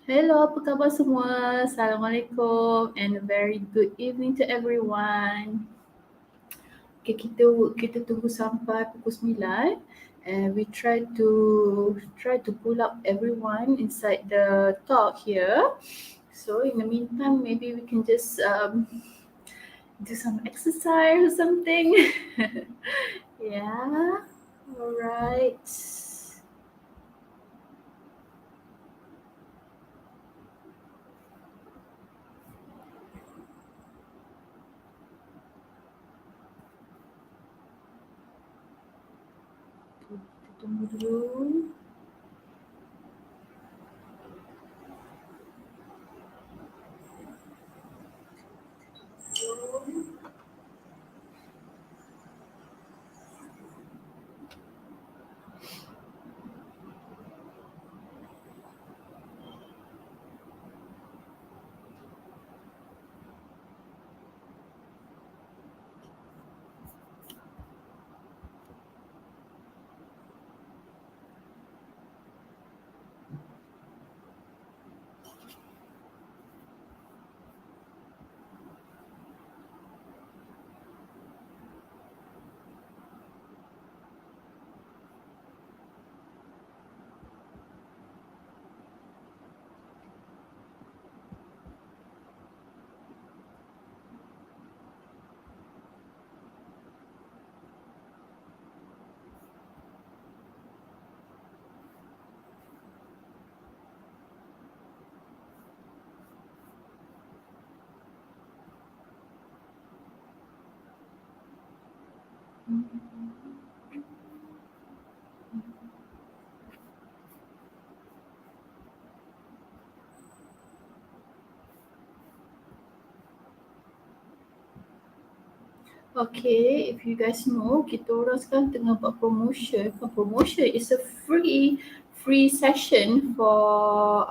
Hello, apa khabar semua? Assalamualaikum and a very good evening to everyone. Okay, kita tunggu sampai pukul 9 and we try to pull up everyone inside the talk here. So in the meantime, maybe we can just do some exercise or something. Yeah. All right. Kita tunggu dulu. Okay, if you guys know, kita orang sekarang tengah buat promotion. Promotion is a free session for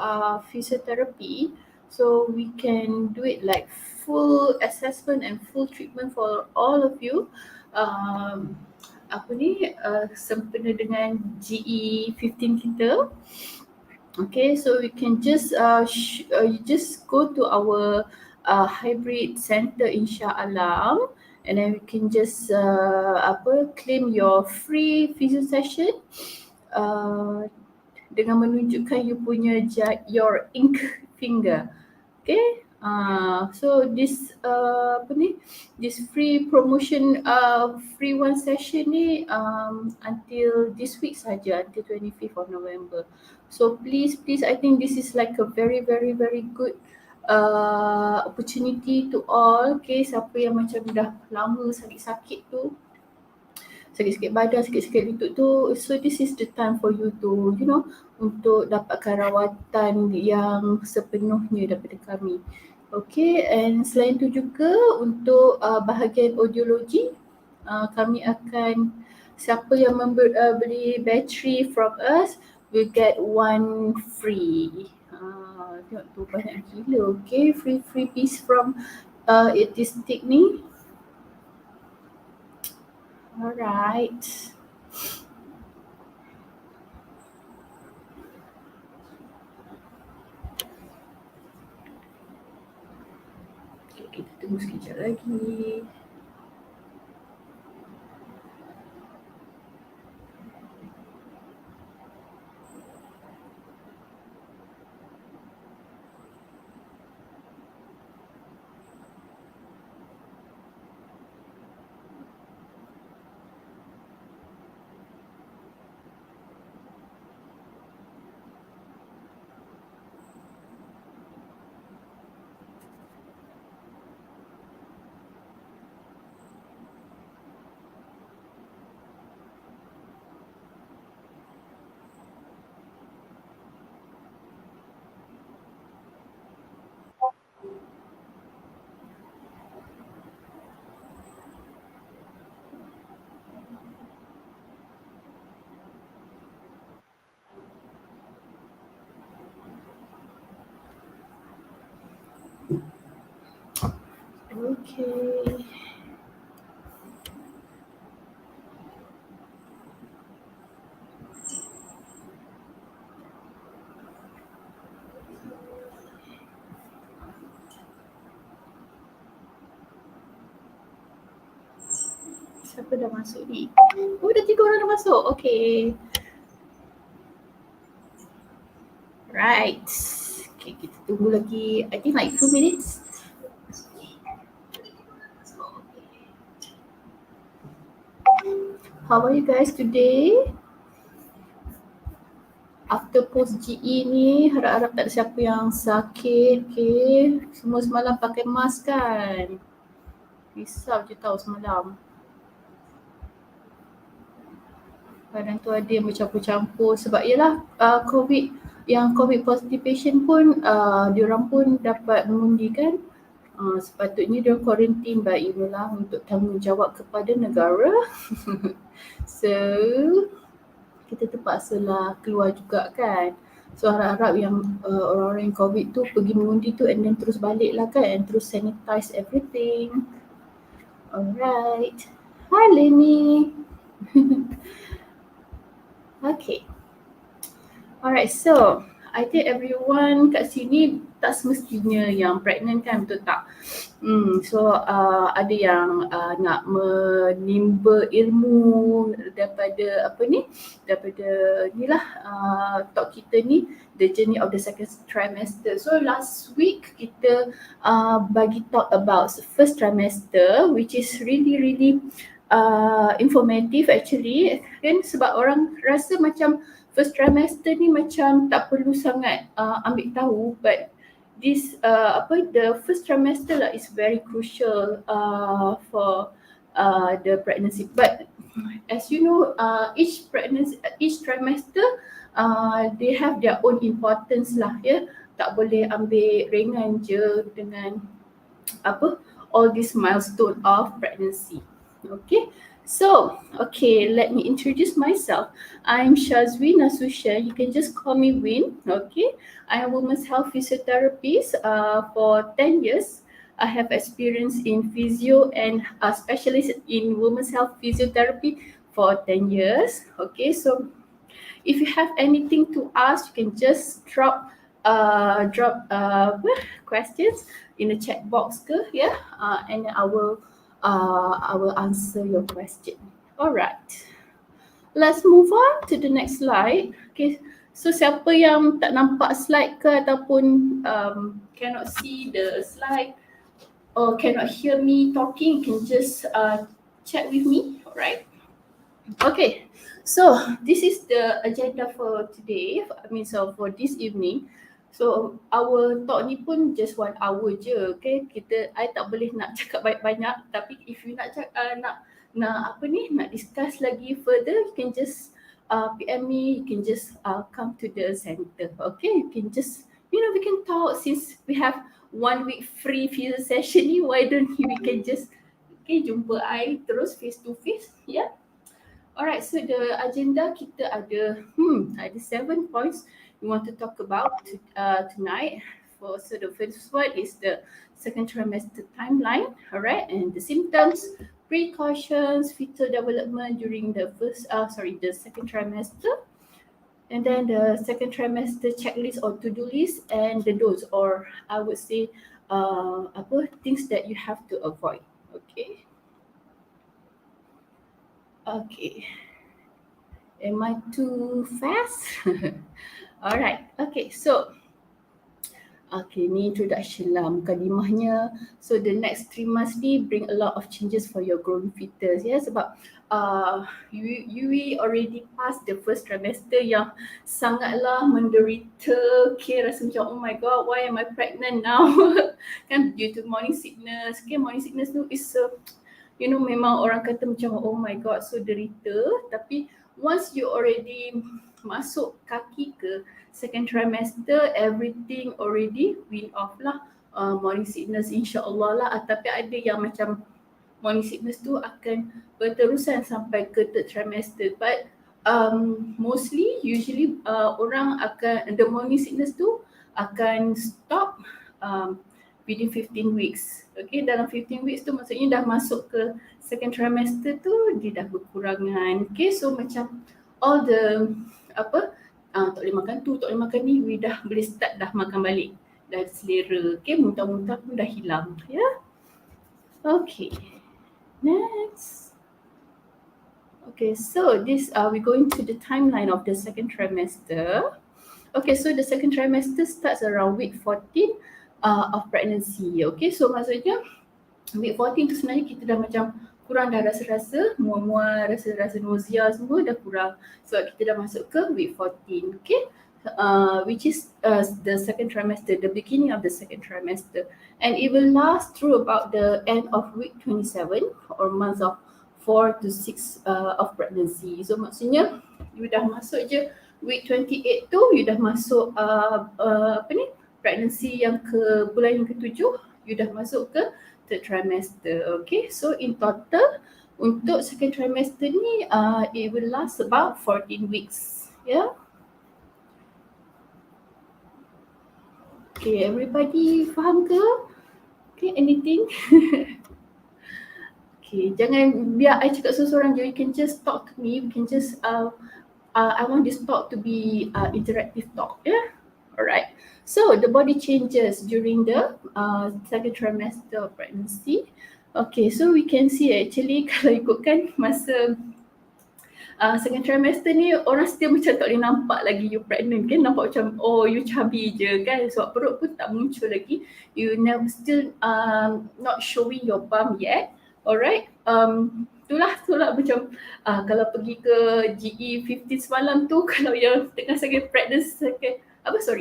physiotherapy. So we can do it like full assessment and full treatment for all of you. Apa ni sempena dengan GE 15 kita. Okay, so we can just you just go to our hybrid center insya-Allah, and then we can just claim your free physio session uh, dengan menunjukkan you punya your ink finger. Okay. So this this free promotion free one session ni until this week saja, until 25th of November. So please I think this is like a very good opportunity to all. Okay, siapa yang macam dah lama sakit-sakit tu, sakit-sakit badan, sakit-sakit lutut tu, so this is the time for you to untuk dapatkan rawatan yang sepenuhnya daripada kami. Okay, and selain tu juga untuk bahagian audiologi, kami akan, siapa yang beli battery from us will get one free. Tengok tu banyak gila. Okay, free piece from Autistic ni. Alright. Okay, kita tunggu sekejap lagi. Okay. Siapa dah masuk ni? Oh, dah 3 orang dah masuk. Okay. Right. Okay, kita tunggu lagi. I think like 2 minutes. How are you guys today? After post GE ni, harap-harap tak ada siapa yang sakit. Okay. Semua semalam pakai mask kan? Risau je tahu semalam. Kadang tu ada yang bercampur-campur sebab ialah COVID, yang COVID positive patient pun diorang pun dapat mengundi kan. Sepatutnya dia quarantine, but inilah untuk tanggungjawab kepada negara. So kita terpaksalah keluar juga kan. So harap-harap yang orang-orang yang COVID tu pergi mengundi tu and then terus balik lah kan, and terus sanitize everything. Alright. Hi Lenny. Okay. Alright, so I think everyone kat sini tak semestinya yang pregnant kan, betul tak? So ada yang nak menimba ilmu daripada daripada inilah talk kita ni, the journey of the second trimester. So last week kita bagi talk about first trimester, which is really informative actually kan, sebab orang rasa macam first trimester ni macam tak perlu sangat ambil tahu, but this the first trimester lah is very crucial for the pregnancy. But as you know, each trimester they have their own importance lah ya. Tak boleh ambil ringan je dengan all this milestone of pregnancy. Okay. So, okay, let me introduce myself. I'm Shazwi Nasusha. You can just call me Win. Okay, I am a women's health physiotherapist for 10 years. I have experience in physio and a specialist in women's health physiotherapy for 10 years. Okay, so if you have anything to ask, you can just drop questions in the chat box ke, yeah, and I will answer your question. Alright, let's move on to the next slide. Okay, so siapa yang tak nampak slide ke ataupun cannot see the slide or cannot hear me talking, you can just chat with me. Alright. Okay, so this is the agenda for today. So for this evening. So our talk ni pun just 1 hour je. Okay, I tak boleh nak cakap banyak-banyak, tapi if you nak nak discuss lagi further, you can just PM me, you can just come to the center. Okay, you can just, we can talk since we have 1 week free physio session ni. Why don't we can just jumpa I terus face to face, yeah. Alright, so the agenda kita ada 7 points we want to talk about tonight. So the first one is the second trimester timeline, alright, and the symptoms, precautions, fetal development during the second trimester, and then the second trimester checklist or to-do list, and the dose, or I would say things that you have to avoid. Okay. Okay. Am I too fast? Alright. Okay, so ni introduction lah, mukadimahnya. So the next 3 months ni bring a lot of changes for your growing fetus, ya, sebab you already passed the first trimester yang sangatlah menderita. Okay, rasa macam oh my god, why am I pregnant now? Kan, due to morning sickness. Okay, morning sickness tu is memang orang kata macam oh my god, so derita. Tapi once you already masuk kaki ke second trimester, everything already win off lah. Morning sickness insyaAllah lah. Tapi ada yang macam morning sickness tu akan berterusan sampai ke third trimester. But usually orang akan, the morning sickness tu akan stop within 15 weeks. Okay, dalam 15 weeks tu maksudnya dah masuk ke second trimester tu dia dah berkurangan. Okay, so macam all the tak boleh makan tu, tak boleh makan ni, we dah boleh start dah makan balik. Dah selera. Okay, muntah-muntah pun dah hilang. Ya. Yeah? Okay. Next. Okay, so this we're going to the timeline of the second trimester. Okay, so the second trimester starts around week 14 of pregnancy. Okay, so maksudnya week 14 tu sebenarnya kita dah macam kurang dah rasa-rasa, mual-mual, rasa-rasa nausea semua dah kurang. So kita dah masuk ke week 14, okay? Which is the second trimester, the beginning of the second trimester. And it will last through about the end of week 27 or months of 4 to 6 of pregnancy. So maksudnya you dah masuk je week 28 tu, you dah masuk apa ni, pregnancy yang ke bulan yang ke-7, you dah masuk ke third trimester. Okay, so in total untuk second trimester ni it will last about 14 weeks. Yeah. Okay, everybody faham ke? Okay, anything? Okay, jangan biar I cakap seorang je. You can just talk to me. We can just I want this talk to be interactive talk. Yeah. Alright. So the body changes during the second trimester of pregnancy. Okay, so we can see actually kalau ikutkan masa second trimester ni orang still macam tak boleh nampak lagi you pregnant kan, nampak macam oh you chubby je kan, sebab perut pun tak muncul lagi, you never still not showing your bum yet. Alright, itulah macam kalau pergi ke GE 15 semalam tu kalau yang tengah second pregnancy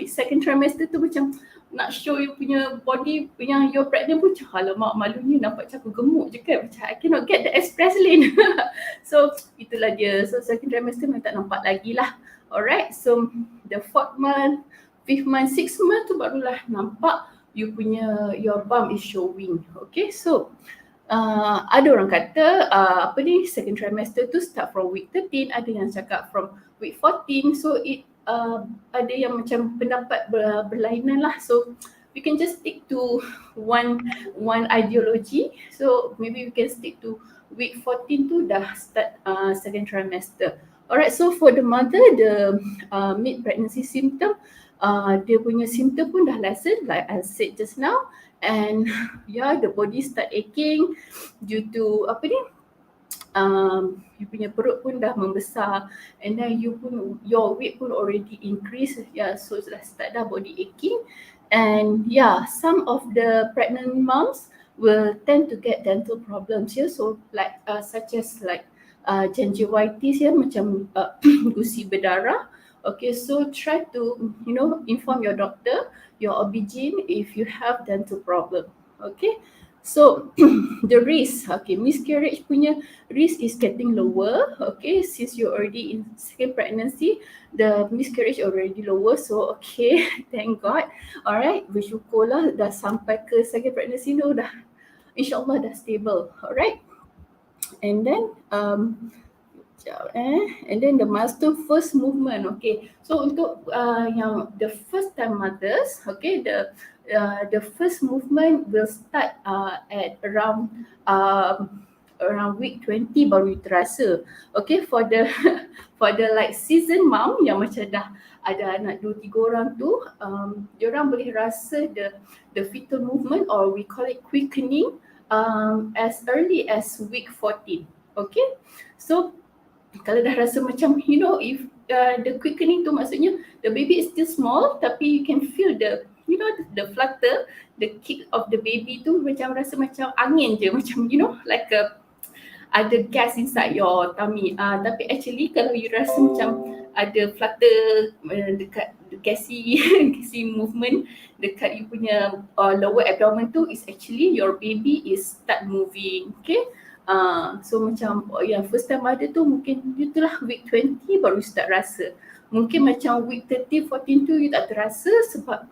second trimester tu macam nak show you punya body yang you're pregnant pun macam alamak malunya nampak macam aku gemuk je kan, macam I cannot get the express lane. So itulah dia, so second trimester memang tak nampak lagi lah. Alright, so the 4th month, 5th month, 6th month tu barulah nampak you punya your bum is showing. Okay, so ada orang kata apa ni, second trimester tu start from week 13, ada yang cakap from week 14, so it ada yang macam pendapat berlainan lah. So we can just stick to one ideology. So maybe we can stick to week 14 tu dah start second trimester. Alright, so for the mother, the mid pregnancy symptom, dia punya symptom pun dah lessen like I said just now, and yeah, the body start aching due to apa ni, you punya perut pun dah membesar, and then you pun your weight pun already increase, yeah, so dah start dah body aching. And yeah, some of the pregnant moms will tend to get dental problems, yeah, so like such as like gingivitis, yeah, macam gusi berdarah. Okay, so try to inform your doctor, your OB-GYN if you have dental problem. Okay, so the risk, okay, miscarriage punya risk is getting lower. Okay, since you're already in second pregnancy, the miscarriage already lower, so okay, thank God. Alright, bersyukurlah dah sampai ke second pregnancy tu dah insyaAllah dah stable. Alright, and then and then the milestone first movement. Okay, so untuk yang the first time mothers, okay, the first movement will start at around week 20 baru terasa. Okay, for the for the like season mom yang macam dah ada anak 2-3 orang tu, diorang boleh rasa the fetal movement, or we call it quickening, as early as week 14. Okay, so kalau dah rasa macam if the quickening tu maksudnya the baby is still small tapi you can feel the the flutter, the kick of the baby tu macam rasa macam angin je, macam like ada gas inside your tummy, tapi actually kalau you rasa macam ada flutter dekat gassy movement dekat you punya lower abdomen tu, is actually your baby is start moving. Okay, so macam yang first time ada tu mungkin itulah week 20 baru start rasa. Mungkin macam week 13, 14 tu you tak terasa sebab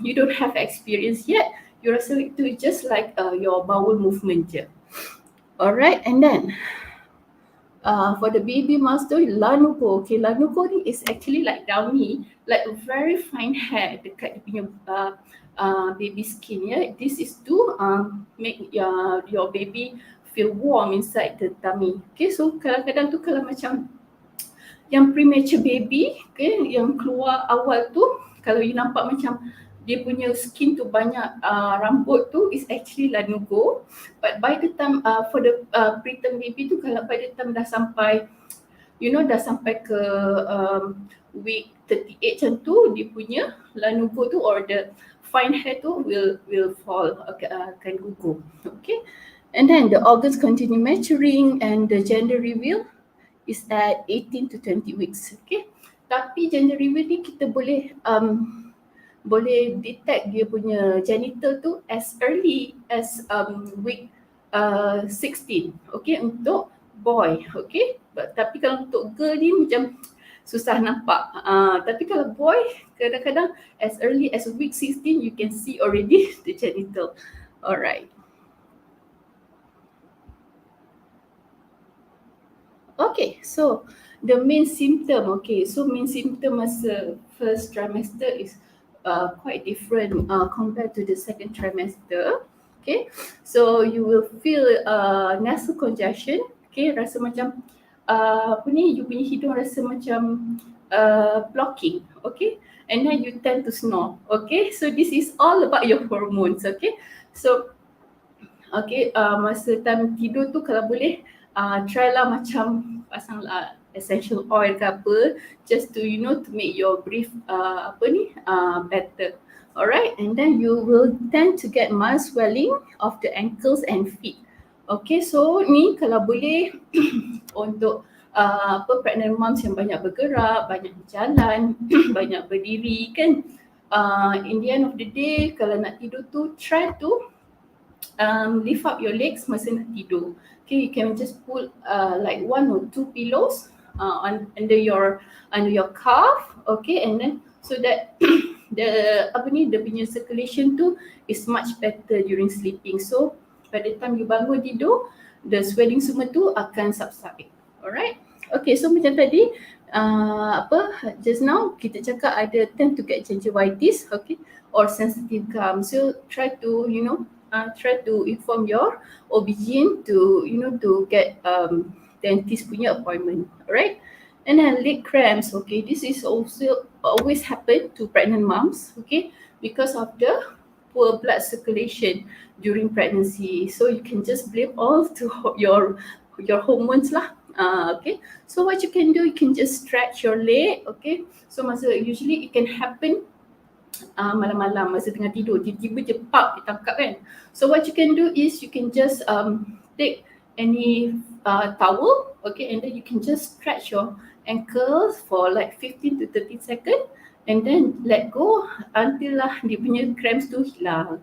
you don't have experience yet. You rasa itu just like your bowel movement je. Alright, and then for the baby milestone, lanuko. Okay, lanuko ni is actually like downy, like a very fine hair dekat dia punya baby skin. Yeah, this is to make your baby feel warm inside the tummy. Okay, so kadang-kadang tu kalau macam yang premature baby, okay, yang keluar awal tu, kalau you nampak macam dia punya skin tu banyak rambut tu is actually lanugo. But by the time for the preterm baby tu, kalau by the time dah sampai dah sampai ke week 38 macam tu, dia punya lanugo tu or the fine hair tu will fall, akan gugur. Okay, and then the organs continue maturing and the gender reveal is at 18 to 20 weeks. Okay, tapi gender reveal ni kita boleh detect dia punya genital tu as early as week 16, okay, untuk boy, okay. Tapi kalau untuk girl ni macam susah nampak. Tapi kalau boy, kadang-kadang as early as week 16 you can see already the genital. Alright. Okay, so the main symptom, main symptom masa first trimester is quite different compared to the second trimester. Okay, so you will feel nasal congestion, okay, rasa macam you punya hidung rasa macam blocking, okay, and then you tend to snore, okay. So this is all about your hormones, okay. So masa time tidur tu kalau boleh try lah macam pasang essential oil ke apa, just to to make your breathe better. Alright, and then you will tend to get mild swelling of the ankles and feet. Okay, so ni kalau boleh untuk pregnant moms yang banyak bergerak, banyak berjalan, banyak berdiri kan, in the end of the day kalau nak tidur tu try to lift up your legs masa nak tidur. Okay, you can just put like 1 or 2 pillows under your calf, okay, and then so that the punya circulation tu is much better during sleeping. So by the time you bangun tidur, the swelling semua tu akan subside. Alright. Okay, so macam tadi just now kita cakap ada tend to get gingivitis, okay, or sensitive gum. So try to try to inform your OB/GYN to to get dentist punya appointment. Alright. And then leg cramps, okay, this is also always happen to pregnant moms, okay, because of the poor blood circulation during pregnancy. So you can just blame all to your hormones lah. Okay, so what you can do, you can just stretch your leg, okay. So usually it can happen malam-malam masa tengah tidur, tiba-tiba je ditangkap kan. So what you can do is you can just take any towel, okay, and then you can just stretch your ankles for like 15 to 30 seconds and then let go until dia punya cramps tu hilang.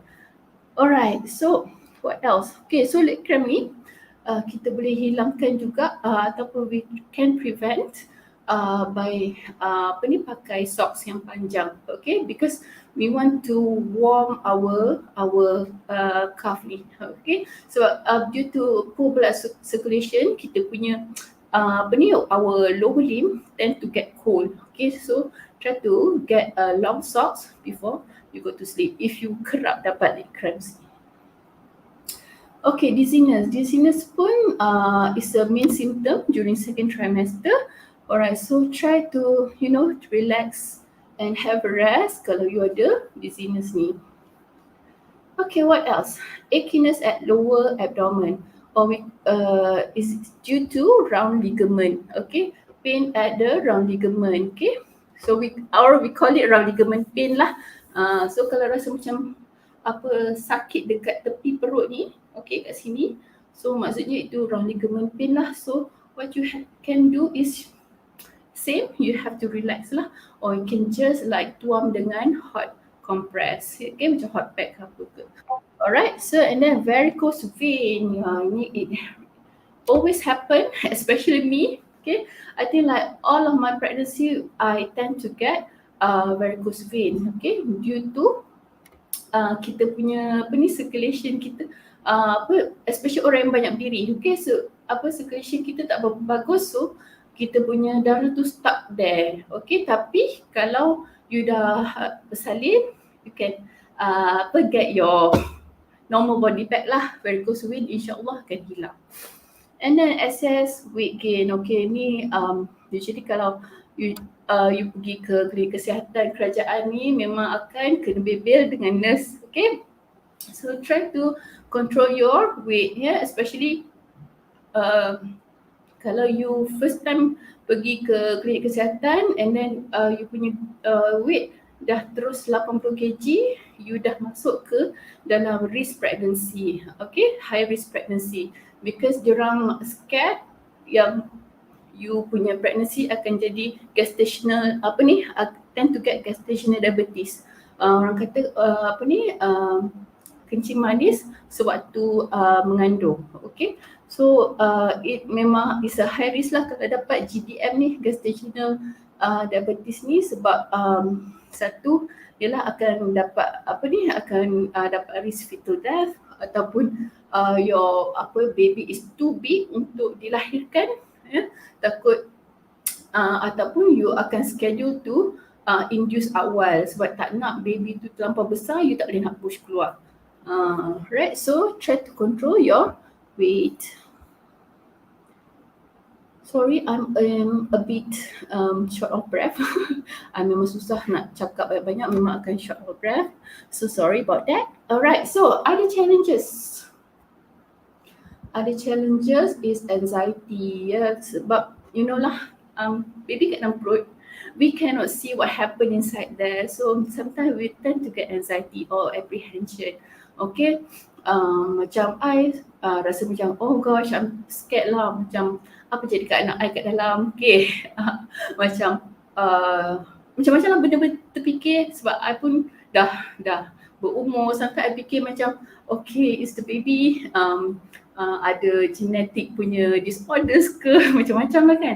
Alright, so what else? Okay, so leg cramp ni kita boleh hilangkan juga ataupun we can prevent by pakai socks yang panjang, okay, because we want to warm our calf ni, okay. So due to poor blood circulation, kita punya our lower limb tend to get cold, okay. So try to get long socks before you go to sleep if you kerap dapat leg cramps. Okay, dizziness pun is a main symptom during second trimester. Alright, so try to relax and have a rest kalau you ada dizziness ni. Okay, what else? Achiness at lower abdomen or is due to round ligament, okay? Pain at the round ligament, okay? So we call it round ligament pain lah. So kalau rasa macam sakit dekat tepi perut ni, okay, kat sini, so maksudnya itu round ligament pain lah. So what you can do is same, you have to relax lah, or you can just like tuam dengan hot compress, okay, macam hot pack apa ke. Alright, so and then varicose vein, it always happen, especially me, okay. I think like all of my pregnancy I tend to get varicose vein, okay, due to kita punya circulation kita especially orang yang banyak berdiri, okay. So circulation kita tak bagus, so kita punya darah tu stuck there, okay. Tapi kalau you dah bersalin, you can get your normal body back lah. Varicose vein insyaAllah akan hilang. And then excess weight gain, okay, ni Usually kalau you pergi ke klinik kesihatan kerajaan ni memang akan kena bebel dengan nurse. Okay, so try to control your weight, yeah, especially kalau you first time pergi ke klinik kesihatan and then you punya weight dah terus 80 kg, you dah masuk ke dalam risk pregnancy. Okay, high risk pregnancy, because diorang scared yang you punya pregnancy akan jadi gestational tend to get gestational diabetes. Orang kata kencing manis sewaktu mengandung. Okay, so it memang is a high risk lah kalau dapat GDM ni, gestational diabetes ni, sebab satu ialah akan dapat dapat risk fetal death, ataupun your baby is too big untuk dilahirkan, takut ataupun you akan schedule to induce awal sebab tak nak baby tu terlampau besar, you tak boleh nak push keluar. Right, so try to control your weight. Sorry, I'm a bit short of breath. I memang susah nak cakap banyak-banyak, memang akan short of breath. So sorry about that. Alright, so other challenges. Other challenges is anxiety, ya, sebab you know lah, baby kat dalam perut, we cannot see what happen inside there, so sometimes we tend to get anxiety or apprehension. Okay, macam I rasa macam oh gosh, I'm scared lah, macam apa jadi kat anak I kat dalam. Okay, macam-macam lah benda-benda terfikir sebab I pun dah berumur. Sampai I fikir macam okay, is the baby ada genetic punya disorders ke, macam-macam lah kan.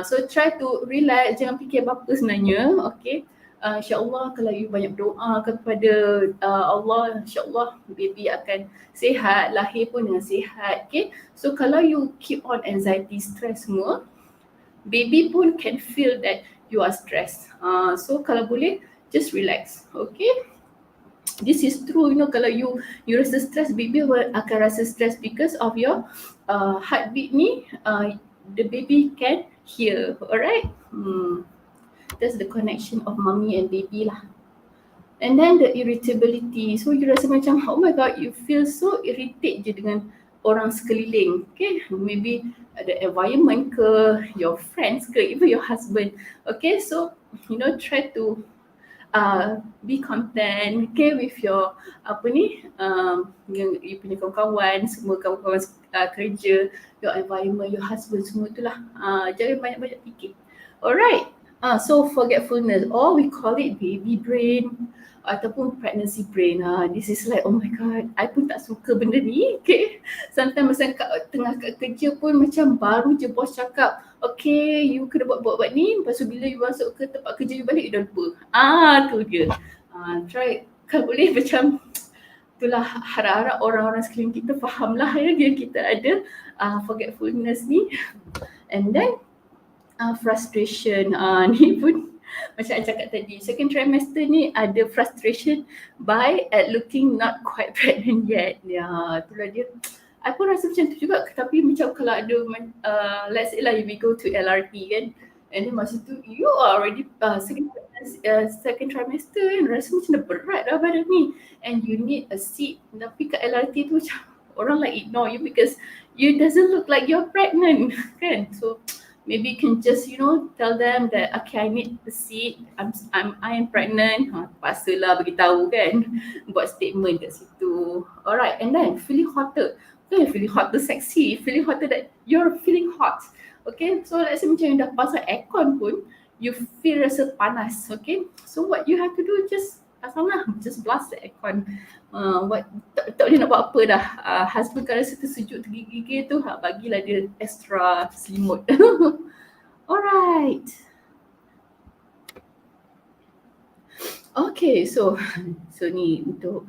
So try to relax, jangan fikir apa-apa sebenarnya. Okay, insyaAllah kalau you banyak berdoa kepada Allah, insyaAllah baby akan sihat, lahir pun dengan sihat. Okay, so kalau you keep on anxiety, stress semua, baby pun can feel that you are stressed. So kalau boleh, just relax. Okay, this is true, you know, kalau you rasa stress, baby akan rasa stress because of your heartbeat ni, the baby can hear. Alright, that's the connection of mommy and baby lah. And then the irritability, so you rasa macam oh my god, you feel so irritated je dengan orang sekeliling. Okay, maybe the environment ke, your friends ke, even your husband. Okay, so you know, try to be content, okay, with your yang you punya kawan-kawan, semua kawan-kawan kerja, your environment, your husband, semua itulah. Jangan banyak-banyak fikir. Alright, so forgetfulness, or we call it baby brain ataupun pregnancy brain. This is like, oh my god, I pun tak suka benda ni. Okay, sometimes masa tengah kat kerja pun macam baru je bos cakap, okay, you kena buat ni, lepas tu bila you masuk ke tempat kerja you balik, you dah lupa. Tu dia. Try kalau boleh macam itulah, harap-harap orang-orang sekeliling kita faham lah ya, yang kita ada forgetfulness ni. And then frustration, ni pun macam I cakap tadi, second trimester ni ada frustration by looking not quite pregnant yet. Ya, itulah dia. I pun rasa macam tu juga, tapi macam kalau ada let's say lah, we go to LRT kan, and then masa tu you are already second trimester kan, rasa macam dah berat dah badan ni, and you need a seat, tapi kat LRT tu macam orang like ignore you because you doesn't look like you're pregnant kan. So maybe you can just, you know, tell them that okay, I need a seat, I am pregnant. Pasalah beritahu kan, buat statement kat situ. Alright, and then feeling hotter. Okay, feeling hotter sexy, feeling hotter that you're feeling hot. Okay, so let's say macam you dah pasang aircon pun, you feel rasa panas. Okay, so what you have to do, just pasang lah, just blast the aircon. Tak boleh nak buat apa dah. Husband kalau rasa tersejuk, tergigil tu, bagilah dia extra selimut. Alright. Okay, so ni untuk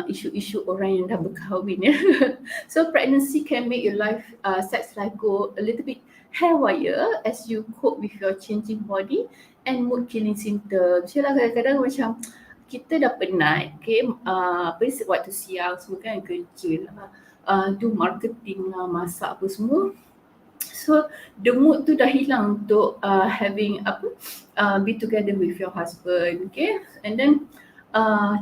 isu-isu orang yang dah berkahwin ya. So pregnancy can make your sex life go a little bit haywire as you cope with your changing body and mood killing symptoms. Yalah, kadang-kadang macam kita dah penat, okay, waktu siang semua kan kerja lah, do marketing lah, masak apa semua. So the mood tu dah hilang untuk having be together with your husband, okay? And then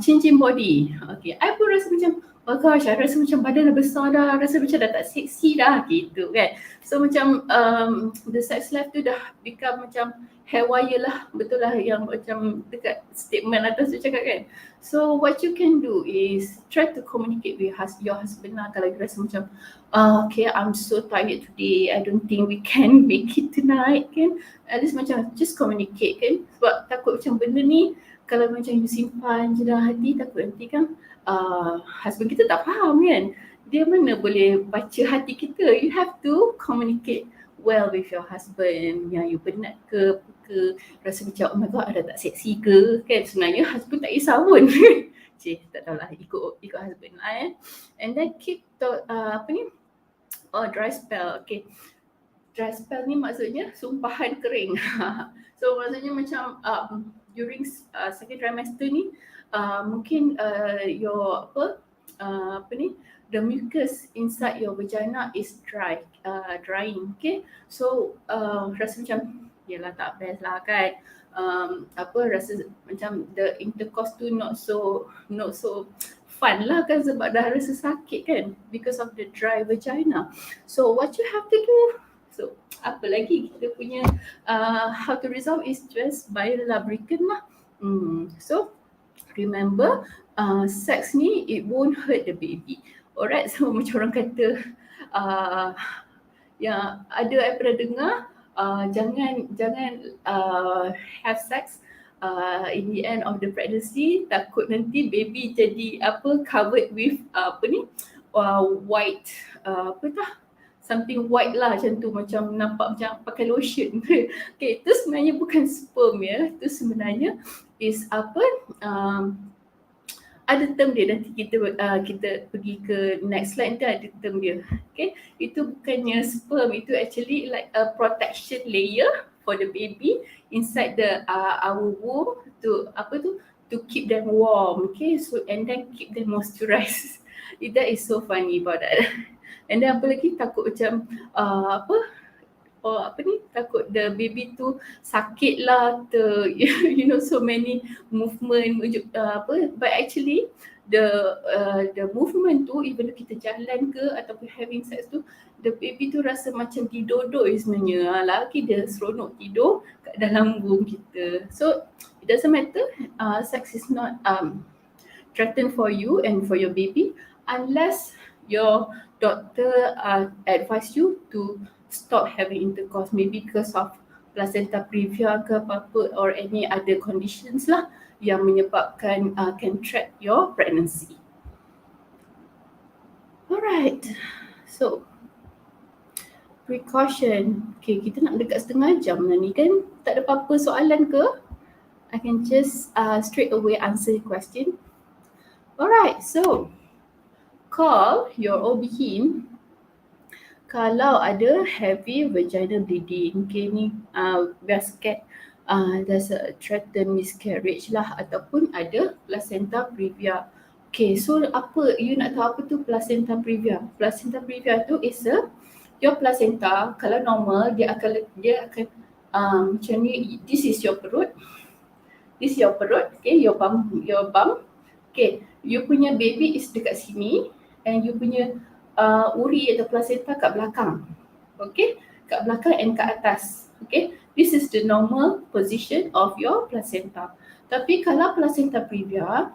changing body. Okay, I pun rasa macam, oh gosh, I rasa macam badan dah besar dah, rasa macam dah tak seksi dah gitu kan. So macam the sex life tu dah become macam haywire lah, betul lah yang macam dekat statement atas tu cakap kan. So what you can do is try to communicate with your husband lah kalau you rasa macam okay, I'm so tired today, I don't think we can make it tonight kan. At least macam just communicate kan, sebab takut macam benda ni kalau macam you simpan je dalam hati, takut nanti kan husband kita tak faham kan. Dia mana boleh baca hati kita. You have to communicate well with your husband. Yang you penat ke rasa macam oh my god ada tak seksi ke kan. Sebenarnya husband tak kisah pun. Cik, tak tahulah, ikut husband lah And then keep dry spell. Okay, dry spell ni maksudnya sumpahan kering. So maksudnya macam during second trimester ni mungkin your the mucus inside your vagina is drying. Okay, so rasa macam yelah tak best lah kan. Rasa macam the intercourse tu not so fun lah kan, sebab dah rasa sakit kan because of the dry vagina. So what you have to do, so apa lagi kita punya how to resolve is just by lubricant lah. So remember sex ni it won't hurt the baby. Alright, so macam orang kata yang ada I pernah dengar jangan have sex in the end of the pregnancy, takut nanti baby jadi covered with white something white lah macam tu, macam nampak macam pakai lotion. Okay, itu sebenarnya bukan sperm ya, itu sebenarnya is ada term dia, nanti kita pergi ke next slide, nanti ada term dia. Okay, itu bukannya sperm, itu actually like a protection layer for the baby inside the our womb to keep them warm. Okay, so and then keep them moisturized. That is so funny about that. And then apa lagi, takut macam takut the baby tu sakit lah, you know, so many movement but actually the movement tu, even though kita jalan ke ataupun having sex tu, the baby tu rasa macam tidur-dor sebenarnya. Lagi dia seronok tidur kat dalam womb kita. So it doesn't matter, sex is not threatened for you and for your baby unless your doctor advise you to stop having intercourse, maybe because of placenta previa ke apa-apa or any other conditions lah yang menyebabkan can track your pregnancy. Alright, so precaution. Okay, kita nak dekat setengah jam lah ni kan. Tak ada apa-apa soalan ke? I can just straight away answer the question. Alright, so call your OB-GYN kalau ada heavy vaginal bleeding. Okay, ni we are scared there's a threatened miscarriage lah ataupun ada placenta previa. Okay, so apa you nak tahu apa tu placenta previa? Placenta previa tu is your placenta, kalau normal dia akan macam ni, this is your perut. This is your perut, okay, your bum. Okay, you punya baby is dekat sini and you punya uri atau placenta kat belakang. Okay, kat belakang and kat atas. Okay, this is the normal position of your placenta. Tapi kalau placenta previa,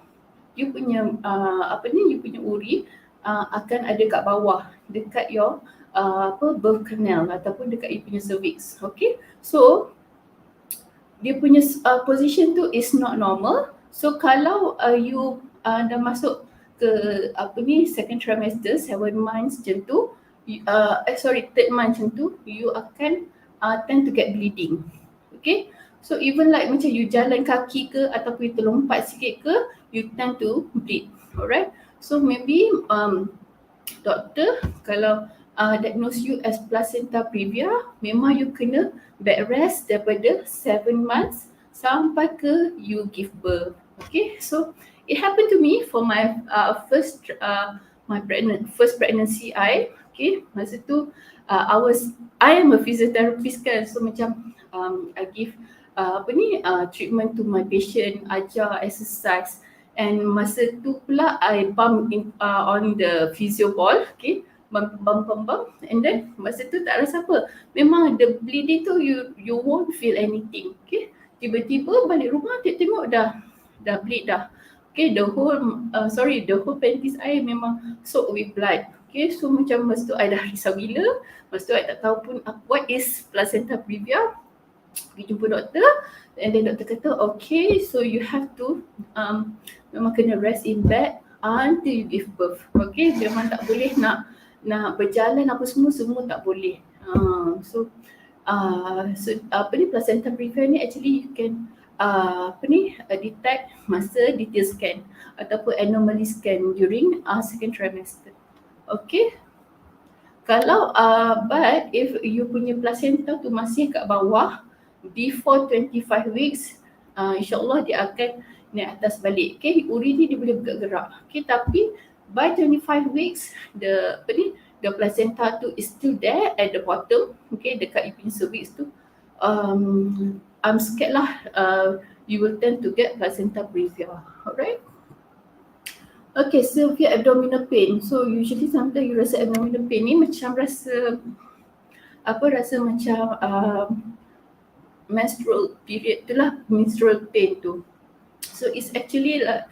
you punya you punya uri akan ada kat bawah dekat your birth canal ataupun dekat you punya cervix. Okay, so dia punya position tu is not normal. So kalau you dah masuk ke second trimester, 7 months macam tu, third month macam tu, you akan tend to get bleeding. Okay, so even like macam you jalan kaki ke ataupun you terlompat sikit ke, you tend to bleed. Alright, so maybe doktor kalau diagnose you as placenta previa, memang you kena bed rest daripada 7 months sampai ke you give birth. Okay, so it happened to me for my first pregnancy. Okay, masa tu I am a physiotherapist kan, so macam I give treatment to my patient, ajar exercise, and masa tu pula I bump on the physio ball, okay, bump, and then masa tu tak rasa apa. Memang the bleeding tu you won't feel anything, okay. Tiba-tiba balik rumah tengok dah bleed dah. Okay, the whole panties I memang soaked with blood. Okay, so macam masa tu I dah risau gila. Masa tu I tak tahu pun what is placenta previa. Pergi jumpa doktor, and then doktor kata okay, so you have to memang kena rest in bed until you give birth. Okay, memang tak boleh nak berjalan apa semua tak boleh. So placenta previa ni actually you can detect masa detail scan ataupun anomaly scan during second trimester. Okay. Kalau but if you punya placenta tu masih kat bawah before 25 weeks, insyaAllah dia akan naik atas balik. Okay, urin ni dia boleh bergerak. Okay, tapi by 25 weeks the placenta tu is still there at the bottom. Okay, dekat you punya cervix tu. I'm scared lah you will tend to get placenta previa. Alright. Okay, severe abdominal pain. So usually sometimes you rasa abdominal pain ni macam rasa macam menstrual period tu lah, menstrual pain tu. So it's actually like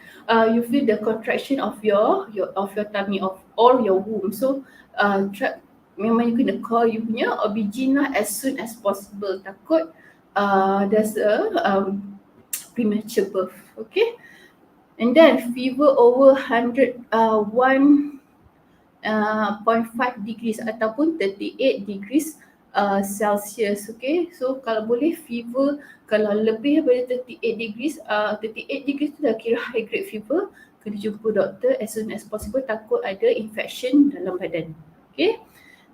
you feel the contraction of your tummy, of all your womb. So memang you kena call you punya OB-GYN lah as soon as possible. Takut there's a premature birth. Okay. And then fever over 101.5 degrees ataupun 38 degrees Celsius. Okay, so kalau boleh fever kalau lebih daripada 38 degrees, 38 degrees tu dah kira high grade fever, kena jumpa doktor as soon as possible, takut ada infection dalam badan. Okay,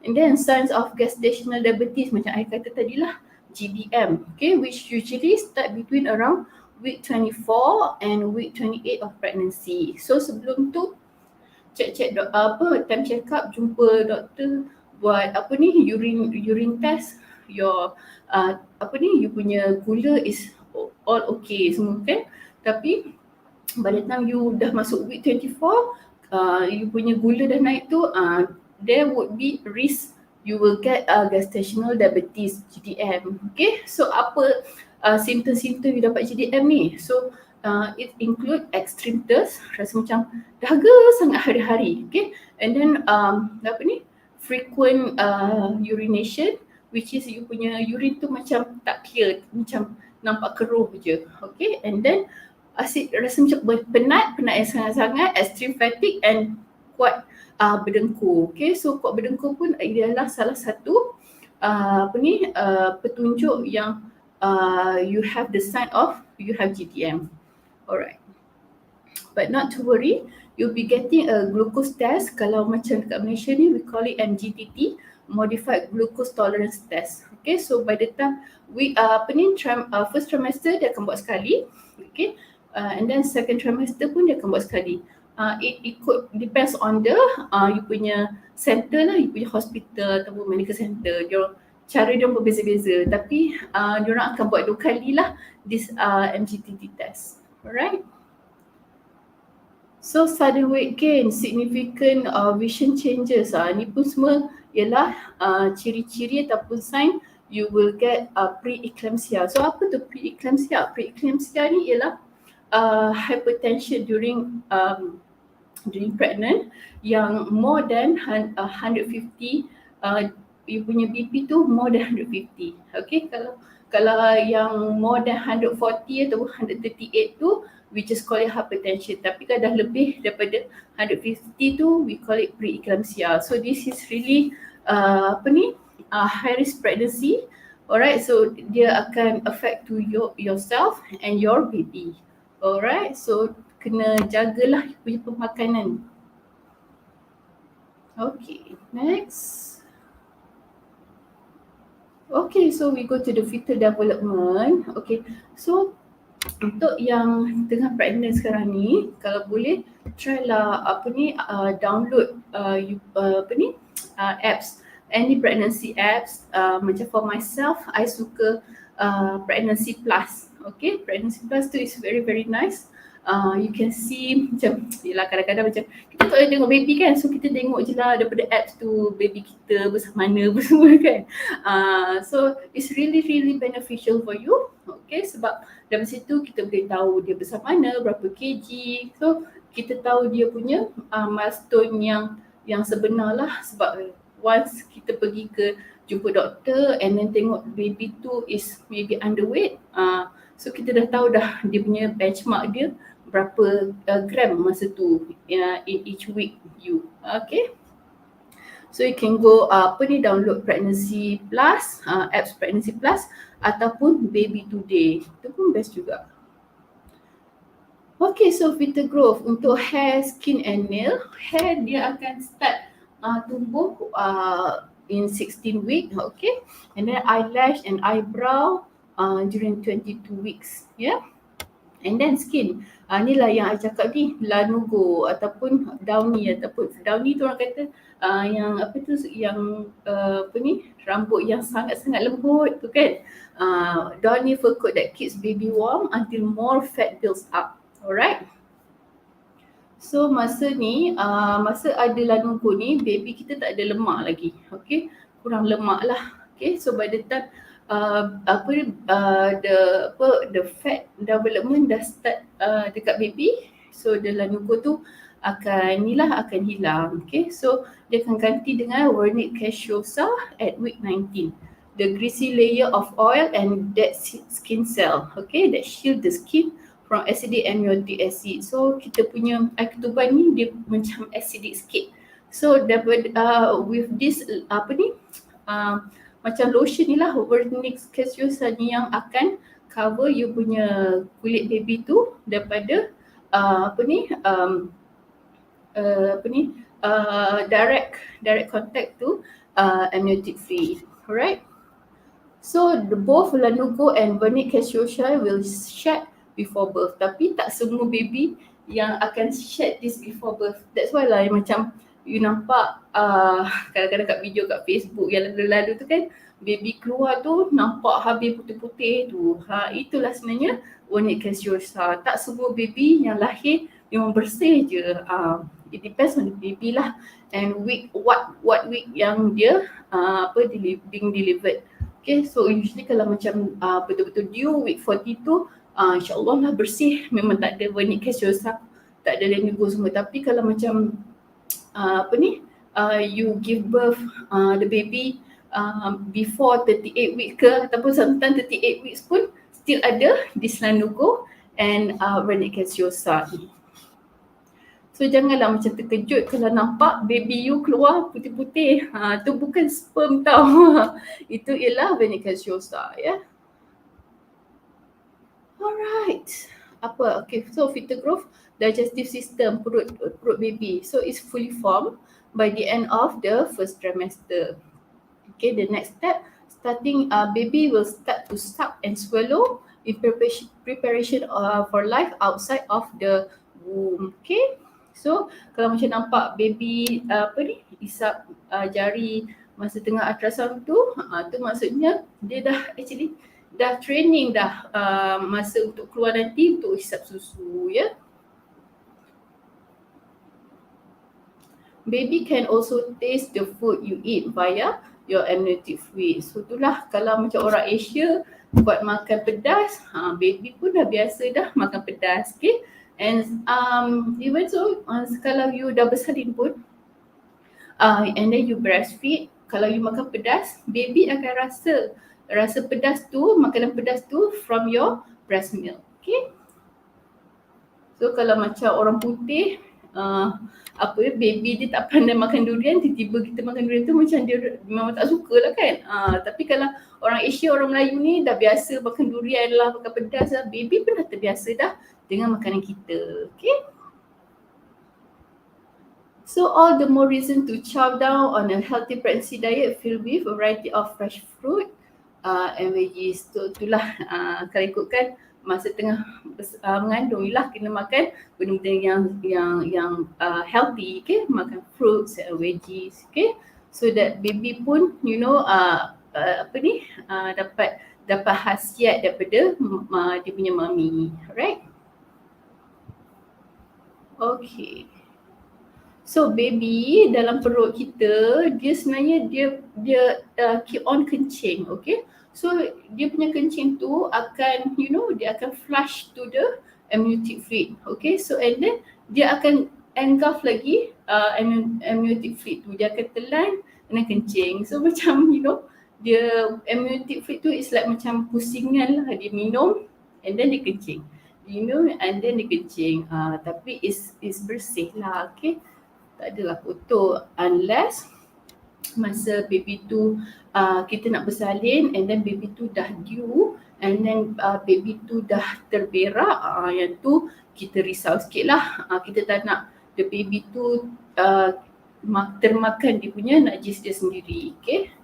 and then signs of gestational diabetes macam I kata tadilah, GDM, okay, which usually start between around week 24 and week 28 of pregnancy. So sebelum tu check time check up, jumpa doktor, buat urine test, your you punya gula is all okay semua kan. Tapi by the time you dah masuk week 24, you punya gula dah naik tu, there would be risk you will get gestational diabetes, GDM. Okay, so apa simptom-simptom you dapat GDM ni? So it include extreme thirst, rasa macam dahaga sangat hari-hari. Okay, and then frequent urination, which is you punya urine tu macam tak clear, macam nampak keruh je. Okay, and then rasa macam penat yang sangat-sangat, extreme fatigue, and kuat berdengkur. Okay, so kuat berdengkur pun adalah salah satu petunjuk yang you have the sign of you have GDM. Alright. But not to worry, you'll be getting a glucose test. Kalau macam dekat Malaysia ni, we call it MGTT, Modified Glucose Tolerance Test. Okay, so by the time first trimester dia akan buat sekali. Okay, and then second trimester pun dia akan buat sekali. It could depends on the you punya center lah, you punya hospital ataupun medical center. Cara dia berbeza-beza, tapi diorang akan buat 2 kali lah this MGTT test. Alright. So sudden weight gain, significant vision changes, ni pun semua ialah ciri-ciri ataupun sign you will get pre-eclampsia. So apa tu pre-eclampsia? Pre-eclampsia ni ialah hypertension during pregnant yang more than 150, you punya BP tu more than 150. Okay, kalau yang more than 140 atau 138 tu we just call it hypertension. Tapi kalau dah lebih daripada 150 tu we call it preeclampsia. So this is really high risk pregnancy. Alright, so dia akan affect to yourself and your baby. Alright, so kena jagalah punya pemakanan. Okay, next. Okay, so we go to the fetal development. Okay, so untuk yang tengah pregnant sekarang ni, kalau boleh try lah download apps any pregnancy apps. Macam for myself, I suka Pregnancy Plus. Okay, Pregnancy Plus tu is very very nice. You can see macam, yelah kadang-kadang macam kita tak boleh tengok baby kan, so kita tengok je lah daripada apps tu baby kita bersama mana semua kan. So it's really really beneficial for you. Okay, sebab dari situ kita boleh tahu dia bersama mana, berapa kg. So kita tahu dia punya milestone yang sebenar lah, sebab once kita pergi ke jumpa doktor and then tengok baby tu is maybe underweight, so kita dah tahu dah dia punya benchmark dia berapa gram masa tu in each week you. Okay, so you can go download Pregnancy Plus, apps Pregnancy Plus ataupun Baby Today, itu pun best juga. Okay, so Vita Growth untuk hair, skin and nail. Hair dia akan start tumbuh in 16 week, okay, and then eyelash and eyebrow during 22 weeks, yeah. And then skin, ni lah yang I cakap ni, lanugo ataupun downy tu orang kata yang apa tu, yang apa ni, rambut yang sangat-sangat lembut tu kan. Downy fur coat that keeps baby warm until more fat builds up. Alright. So masa ni, masa ada lanugo ni, baby kita tak ada lemak lagi. Okay, kurang lemak lah. Okay, so by the time the fat development dah start dekat baby, so the lanugo tu akan hilang. Okay, so dia akan ganti dengan wernicke caseosa at week 19. The greasy layer of oil and dead skin cell, okay, that shield the skin from acidic amniotic acid. So kita punya air ketuban ni dia macam acidic sikit. So daripada with this macam lotion ni lah, wernicke caseosa ni yang akan cover you punya kulit baby tu daripada direct contact to amniotic fluid. Alright. So both lanugo and wernicke caseosa will shed before birth, tapi tak semua baby yang akan shed this before birth. That's why lah macam you nampak kadang-kadang kat video kat Facebook yang lalu-lalu tu kan, baby keluar tu nampak habis putih-putih tu. Itulah sebenarnya wernicke caseosa. Tak semua baby yang lahir memang bersih je. It depends on the baby lah, and week what week yang dia being delivered. Okay, so usually kalau macam betul-betul due week 42, insyaAllah lah bersih, memang tak ada wernicke caseosa, tak ada lanugo semua. Tapi kalau macam you give birth the baby before 38 weeks ke, ataupun sometimes 38 weeks pun still ada this lanugo and wernicke caseosa ni. So janganlah macam terkejut kalau nampak baby you keluar putih-putih. Tu bukan sperm tau. Itu ialah wernicke caseosa, ya. Alright. Okay, so Vita Growth digestive system perut baby. So it's fully formed by the end of the first trimester. Okay, the next step, starting baby will start to suck and swallow in preparation for life outside of the womb. Okay, so kalau macam nampak baby isap jari masa tengah ultrasound tu, tu maksudnya dia dah training dah masa untuk keluar nanti untuk hisap susu, ya. Baby can also taste the food you eat via your amniotic fluid. So itulah kalau macam orang Asia buat makan pedas, baby pun dah biasa dah makan pedas, okay. And even so, kalau you dah bersalin pun and then you breastfeed, kalau you makan pedas, baby akan rasa pedas tu, makanan pedas tu from your breast milk, okay. So kalau macam orang putih, baby dia tak pandai makan durian, tiba-tiba kita makan durian tu macam dia memang tak suka lah kan. Tapi kalau orang Asia, orang Melayu ni dah biasa makan durian lah, makan pedas lah, baby pun dah terbiasa dah dengan makanan kita, okay. So all the more reason to chow down on a healthy pregnancy diet filled with a variety of fresh fruit and veggies. So itulah kalau ikutkan masa tengah mengandung lah kena makan benda-benda yang healthy, okay, makan fruits and veggies, okay. so that baby pun dapat khasiat daripada dia punya mami. Alright. Okay. So baby dalam perut kita dia sebenarnya dia keep on kencing, okay? So dia punya kencing tu akan dia akan flush to the amniotic fluid, okay? So and then dia akan engulf lagi amniotic fluid tu, dia akan telan dan kencing. So macam dia amniotic fluid tu is like macam pusingan lah, dia minum and then dia kencing. And then dia kencing. Tapi is bersih lah, okay? Tak adalah kotor unless masa baby tu kita nak bersalin and then baby tu dah due and then baby tu dah terberak, yang tu kita risau sikit lah. Kita tak nak the baby tu termakan dia punya najis dia sendiri, okay?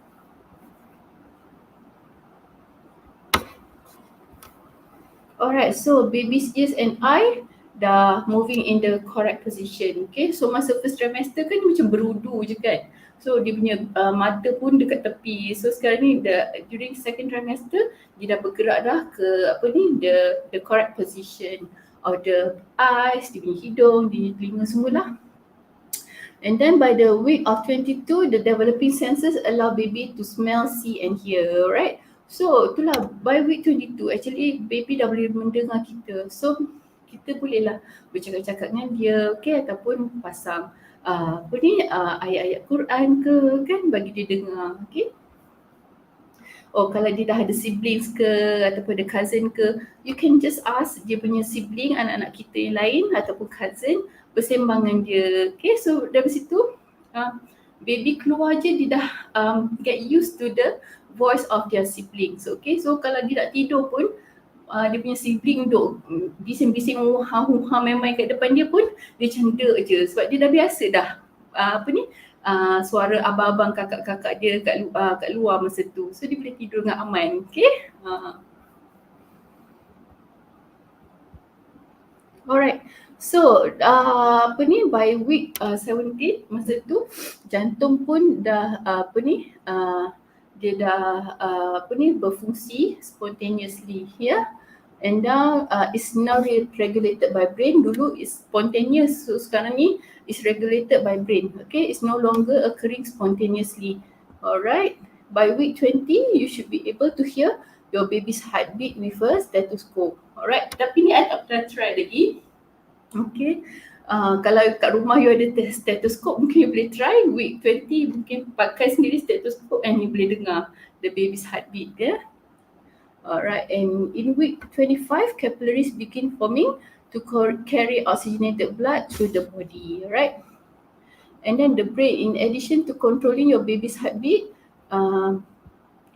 Alright, so baby's ears and eye dah moving in the correct position. Okay, so masa first trimester kan macam berudu je kan. So dia punya mata pun dekat tepi. So sekarang ni during second trimester dia dah bergerak dah ke the correct position of the eyes, dia punya hidung, dia punya telinga semualah. And then by the week of 22, the developing senses allow baby to smell, see and hear, right? So itulah by week 22 actually baby dah boleh mendengar kita. So kita bolehlah bercakap-cakap dengan dia, okay, ataupun pasang ayat-ayat Quran ke kan bagi dia dengar, okay. Oh, kalau dia dah ada siblings ke ataupun ada cousin ke, you can just ask dia punya sibling, anak-anak kita yang lain ataupun cousin bersembang dengan dia. Okay, so dari situ baby keluar je dia dah get used to the voice of their siblings. Okay, so kalau dia nak tidur pun dia punya sibling duduk bising-bising huha main-main kat depan dia pun dia canda je sebab dia dah biasa dah suara abang-abang kakak-kakak dia kat luar masa tu. So dia boleh tidur dengan aman, okay? Alright. So by week 17 masa tu jantung pun dah dia dah berfungsi spontaneously here. And now it's now regulated by brain. Dulu is spontaneous, so sekarang ni is regulated by brain. Okay, it's no longer occurring spontaneously. Alright, by week 20 you should be able to hear your baby's heartbeat with a stethoscope. Alright, tapi ni I tak pernah try lagi. Okay, kalau kat rumah you ada stethoscope, mungkin you boleh try week 20, mungkin pakai sendiri stethoscope and you boleh dengar the baby's heartbeat, yeah. Alright, and in week 25, capillaries begin forming to carry oxygenated blood through the body, right? And then the brain, in addition to controlling your baby's heartbeat and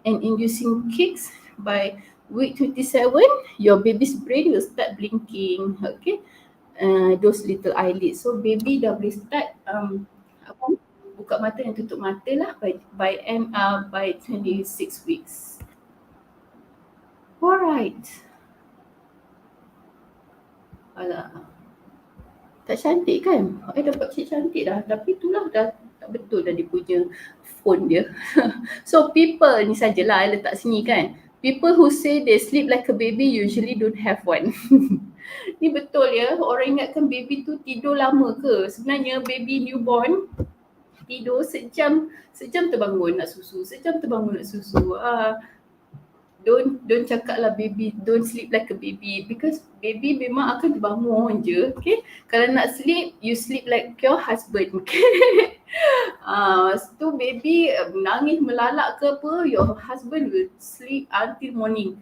inducing kicks, by week 27, your baby's brain will start blinking, okay? Those little eyelids. So baby dah boleh start buka mata dan tutup mata lah by 26 weeks. Alright. Alah. Tak cantik kan? Dapat cik cantik dah. Tapi itulah dah tak betul dah dia punya phone dia. So people ni sajalah I letak sini kan. People who say they sleep like a baby usually don't have one. Ni betul ya. Orang ingatkan baby tu tidur lama ke? Sebenarnya baby newborn tidur sejam terbangun nak susu. Sejam terbangun nak susu. Don't cakap lah baby don't sleep like a baby, because baby memang akan terbangun je, okay. Kalau nak sleep, you sleep like your husband, okay. So baby nangis melalak ke apa, your husband will sleep until morning.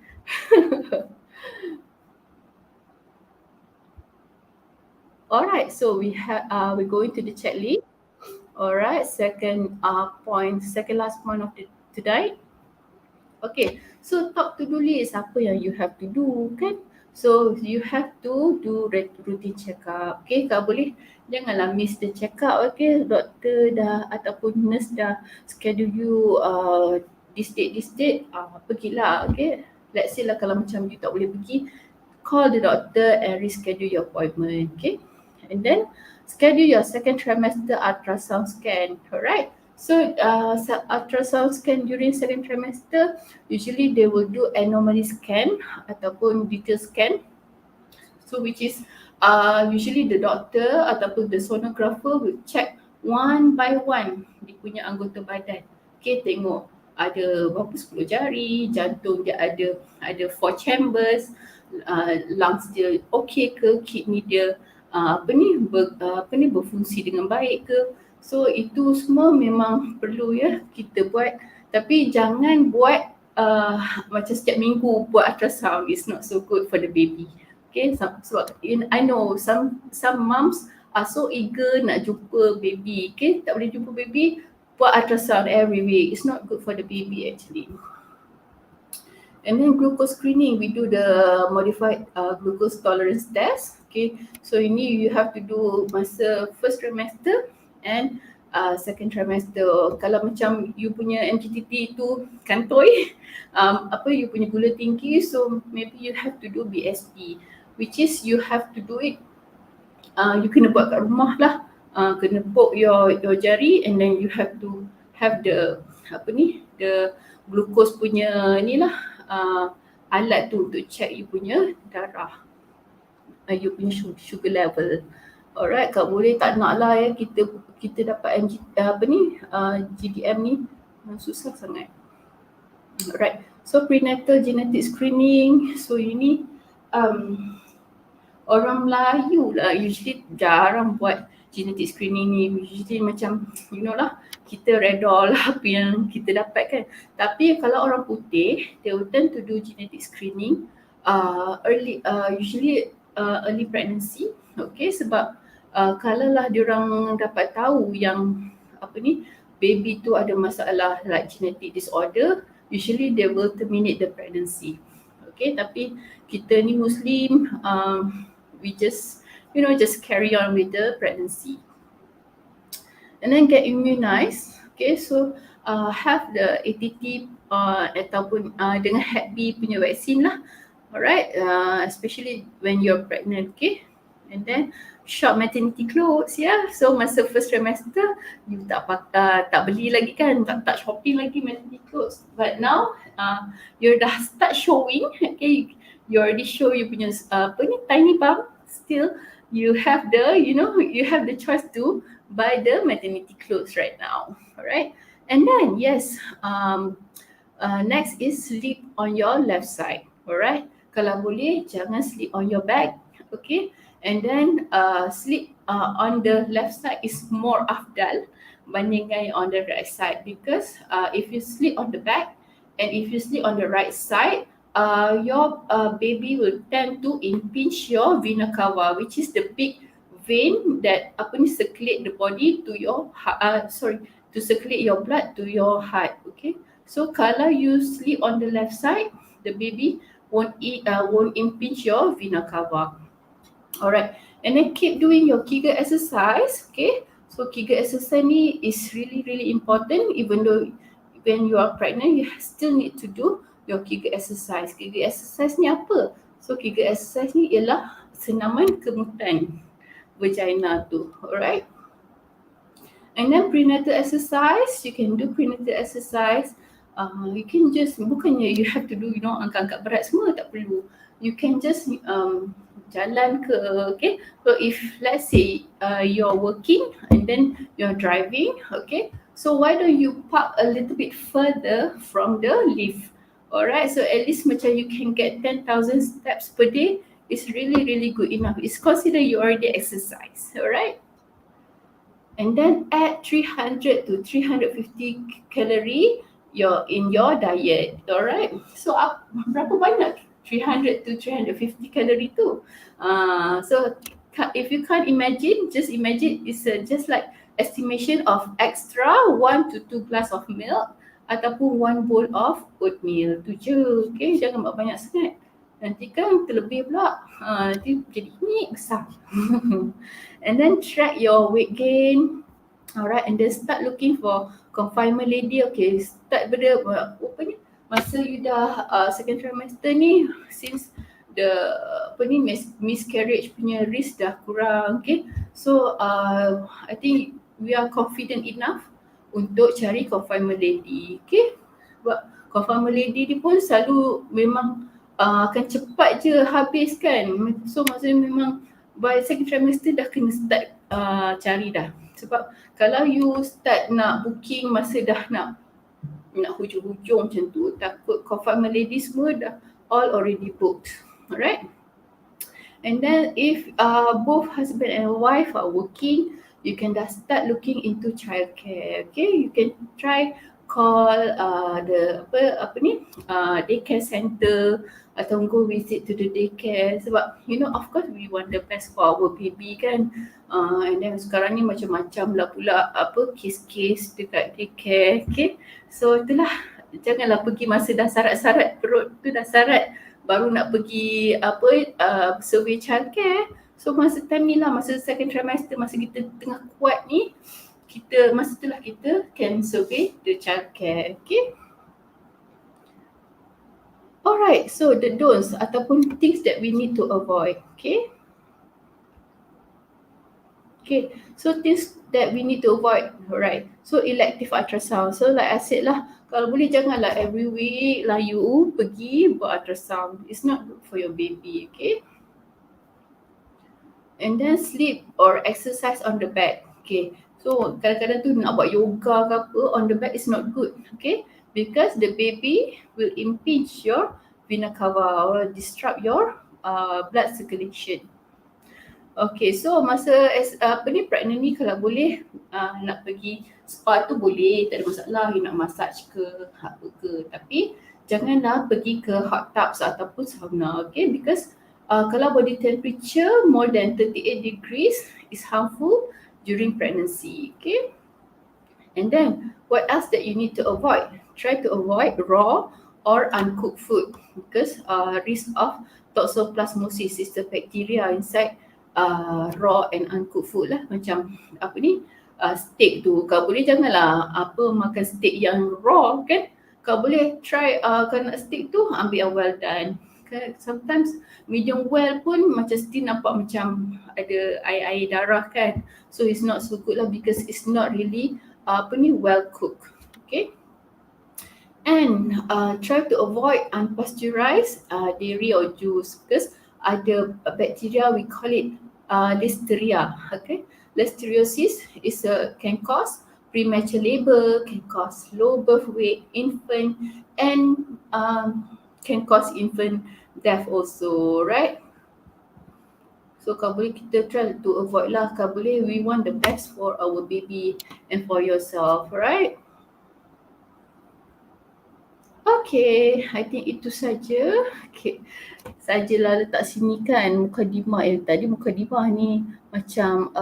Alright, so we're going to the checklist. Alright, second last point of today. Okay, so top to-do list, apa yang you have to do kan? So you have to do routine check-up. Okay, kalau boleh janganlah miss the check-up, okay? Doktor dah ataupun nurse dah schedule you this date, pergilah, okay? Let's say lah kalau macam you tak boleh pergi, call the doctor and reschedule your appointment, okay? And then schedule your second trimester ultrasound scan, alright? So ultrasound scan during second trimester, usually they will do anomaly scan ataupun detail scan. So which is usually the doctor ataupun the sonographer will check one by one dia punya anggota badan. Okay, tengok ada berapa 10 jari, jantung dia ada 4 chambers, lungs dia okey ke, kidney dia berfungsi dengan baik ke. So itu semua memang perlu ya kita buat, tapi jangan buat macam setiap minggu buat ultrasound. It's not so good for the baby. Okay, sebab I know some moms are so eager nak jumpa baby. Okay, tak boleh jumpa baby, buat ultrasound every week. It's not good for the baby actually. And then glucose screening, we do the modified glucose tolerance test. Okay, so ini you have to do masa first trimester and second trimester. Kalau macam you punya MGTT tu kantoi, you punya gula tinggi, so maybe you have to do BSP, which is you have to do it, you kena buat kat rumah lah, kena poke your jari and then you have to have the the glucose punya ni lah, alat tu untuk check you punya darah, you punya sugar level. Alright, kalau boleh tak nak lah ya kita dapat GDM ni susah sangat. Alright, so prenatal genetic screening, so ini orang Melayu lah usually jarang buat genetic screening ni. Usually macam you know lah, kita redha lah apa yang kita dapat kan. Tapi kalau orang putih, they will tend to do genetic screening usually early pregnancy. Okay, sebab kalau lah diorang dapat tahu yang baby tu ada masalah like genetic disorder, usually they will terminate the pregnancy. Okay, tapi kita ni Muslim, we just carry on with the pregnancy. And then get immunized. Okay, so have the ATT ataupun dengan Hep B punya vaksin lah. Alright, especially when you're pregnant. Okay, and then shop maternity clothes ya. So masa first trimester you tak beli lagi kan, tak shopping lagi maternity clothes. But now you dah start showing. Okay, you already show you punya tiny bump. Still you have the choice to buy the maternity clothes right now. Alright, and then yes, next is sleep on your left side. Alright, kalau boleh jangan sleep on your back. Okay, and then sleep on the left side is more afdal bandingkan on the right side, because if you sleep on the back and if you sleep on the right side, your baby will tend to impinge your vena cava, which is the big vein that circulate the body to your to circulate your blood to your heart. Okay, so kalau you sleep on the left side, the baby won't impinge your vena cava. Alright, and then keep doing your Kegel exercise. Okay, so Kegel exercise ni is really important. Even though when you are pregnant, you still need to do your Kegel exercise. Kegel exercise ni apa? So Kegel exercise ni ialah senaman kemutan vagina tu. Alright, and then prenatal exercise, you can do prenatal exercise. You can just, bukannya you have to do angkat-angkat berat semua, tak perlu. You can just jalan ke. Okay, so if let's say you're working and then you're driving, okay, so why don't you park a little bit further from the lift? Alright, so at least macam you can get 10,000 steps per day. It's really good enough. It's considered you already exercise. Alright, and then add 300 to 350 calorie in your diet. Alright, so berapa banyak 300 to 350 calorie tu? So if you can't imagine, just imagine it's just like estimation of extra 1 to 2 glass of milk ataupun 1 bowl of oatmeal tu je. Okay, jangan buat banyak sangat, nanti kan terlebih pula, nanti jadi ni besar. And then track your weight gain. Alright, and then start looking for confinement lady. Okay, start pada masa you dah second trimester ni, since the miscarriage punya risk dah kurang. Okay, so I think we are confident enough untuk cari confinement lady. Okay, sebab confinement lady ni pun selalu memang akan cepat je habis kan. So maksudnya memang by second trimester dah kena start cari dah. Sebab kalau you start nak booking masa dah nak hujung-hujung macam tu, takut confinement lady semua dah all already booked. Alright. And then if both husband and wife are working, you can dah start looking into childcare. Okay, you can try call the daycare center atau go visit to the daycare, sebab of course we want the best for our baby kan. And then sekarang ni macam-macam lah pula kes-kes dekat daycare. Okay, so itulah, janganlah pergi masa dah sarat-sarat perut tu, dah sarat baru nak pergi survey childcare. So masa time ni lah, masa second trimester, masa kita tengah kuat ni, masa tu lah kita can survey the childcare. Okay, alright, so the don'ts ataupun things that we need to avoid. Okay, so things that we need to avoid. Alright, so elective ultrasound. So like I said lah, kalau boleh janganlah every week lah you pergi buat ultrasound. It's not good for your baby. Okay, and then sleep or exercise on the bed. Okay, so kadang-kadang tu nak buat yoga ke apa on the bed is not good. Okay, because the baby will impinge your vena cava or disrupt your blood circulation. Okay, so masa pregnant ni kalau boleh nak pergi spa tu boleh, tak ada masalah. You nak massage ke apa ke, tapi janganlah pergi ke hot tubs ataupun sauna. Okay, because kalau body temperature more than 38 degrees is harmful during pregnancy. Okay, and then what else that you need to avoid? Try to avoid raw or uncooked food, because risk of toxoplasmosis is the bacteria inside raw and uncooked food lah. Macam steak tu, kau boleh janganlah makan steak yang raw kan. Kau boleh try kalau nak steak tu ambil yang well done. Sometimes medium well pun macam still nampak macam ada air-air darah kan. So it's not so good lah, because it's not really well cooked. Okay, and try to avoid unpasteurized dairy or juice, because ada bacteria, we call it listeria. Okay, listeriosis can cause premature labor, can cause low birth weight infant, and can cause infant death also, right? So kalau boleh kita try to avoid lah. Kalau boleh, we want the best for our baby and for yourself, right? Okay, I think itu saja. Okay, sajalah letak sini kan mukadimah. Tadi mukadimah ni macam